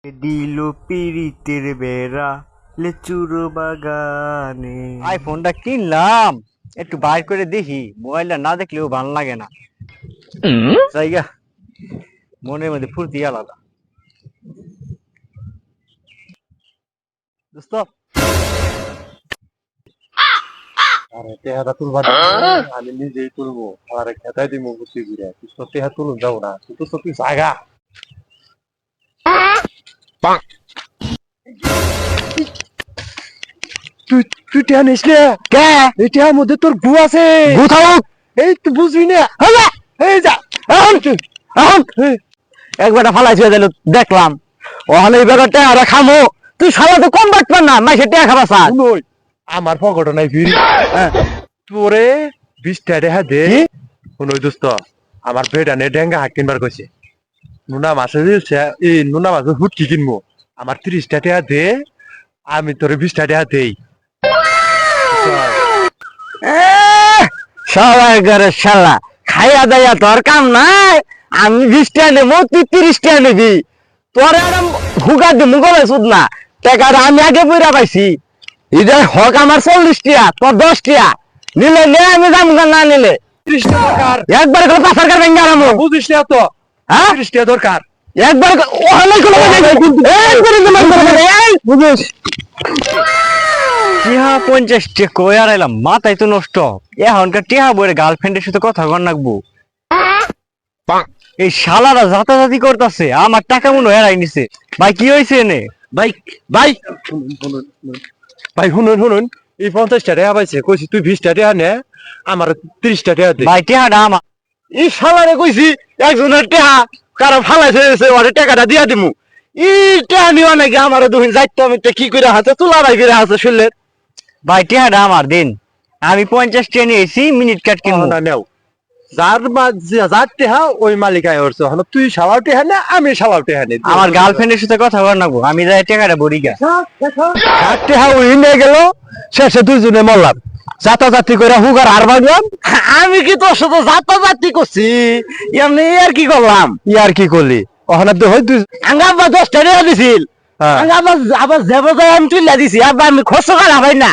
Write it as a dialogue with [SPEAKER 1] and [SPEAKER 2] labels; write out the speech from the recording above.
[SPEAKER 1] দিল পিরিতের বেড়া লেচুর বাগানে।
[SPEAKER 2] আইফোনটা কিনলাম, একটু বাইর করে দেখি। মোবাইলটা না দেখলেও ভালো লাগে না। জায়গা মনের মধ্যে ফুর্তি আলাদা। দোস্ত
[SPEAKER 3] আরে টেহাটা তুলবা আমি নিজেই তুলবো। আরে খেতাই দিব বুঝি ঘুরে তুই তো টেহা তুলুন যাও না, তুই তো সত্যি জায়গা তুই তুই টেহা নিস না
[SPEAKER 2] কে
[SPEAKER 3] এই টেহার মধ্যে তোর গু আছে।
[SPEAKER 2] গুথাও
[SPEAKER 3] এই তুই বুঝবি না। এই যা
[SPEAKER 2] একবার ফালাই ছুঁয়ে দিল দেখলাম। ওখানে এই ব্যাপারটা আর খামো। তুই সারা তো কম বাটপার না, মাই সেটা খাবা স্যার।
[SPEAKER 3] শুনোই আমার পকেট নাই ফিরি তোরে 20টা টেহা দে। শুনোই দোস্ত আমার বেডানে ডেঙ্গা হাক কিনবার কইছে। নুনা মাছের এই নুনা মাছের হুটকি কিনবো। আমার 30টা টেহা দে, আমি তোরে 20টা টেহা দেই।
[SPEAKER 2] সবাই করে শালা খাইয়া দাইয়া তোর কাম নাই। আমি 20টা নেবো, তুই 30টা নিবি। তোর হুকা দিমু গলে শুধ না টাকাটা আমি আগে পয়রা পাইছি। ইদার হক আমার 40টা, তোর 10টা নিলে নে, আমি যাম না নিলে
[SPEAKER 3] 30টা দরকার।
[SPEAKER 2] একবার করে পাথার কার ভেঙে আরামো।
[SPEAKER 3] বুঝিস না তো
[SPEAKER 2] হ্যাঁ
[SPEAKER 3] 30টা দরকার।
[SPEAKER 2] একবার ওখানে কোনো বুঝিস টিহা 50 কই আর এলাম, মাথায় তো নষ্ট। এখনকার টিহা বইরে গার্লফ্রেন্ডের সাথে কথা কর নাকবো। এই শালারা জাতাজাতি করতেছে, আমার টাকা মনে হেরাই নিছে। ভাই কি হয়েছে এনে?
[SPEAKER 3] ভাই ভাই ভাই শুনুন এই 50টা টেহা পাইছে, কইছি তুই 20টা টেহা নে, আমার 30টা টেহা দে।
[SPEAKER 2] ভাই টিহাটা আমার। এই শালারে কইছি একজনের টিহা কারো ফালাই ফেলেছে, ওরে টাকাটা দিয়া দিমু। ই টিহা নিও নাকি আমার দুহিন যাইতো। আমি কি করে হাতে তুলা ভাই করে হাতে শুনলে। ভাই টিহাটা আমার দিন, আমি 50টা নিয়েছি, মিনিট কাট কিনবো
[SPEAKER 3] না নেও যার টেহা ওই মালিক আয় করছে। এখন তুই শালাও টেহা নে, আমি শালাও টেহা নে।
[SPEAKER 2] আমার গার্লফ্রেন্ডের সাথে কথা বল নাকবো। আমি যাই টাকাটা বড়ি গা
[SPEAKER 3] টেহা ওই নিয়ে গেল, শেষে দুইজনে মরলাম। যাতাযাত্রী করে হুগার আর ভাগলাম।
[SPEAKER 2] আমি কি তোর সাথে যাতাযাতি করছি? এমনি আর কি করলাম?
[SPEAKER 3] ইয়ার কি করলি? ওখানে তো হয় তুই
[SPEAKER 2] আঙ্গা 10টা টাকা দিছিল। আঙ্গা আবার যাবো যাই আমি তুইলা দিছি। আবার আমি খরচ করা হয় না।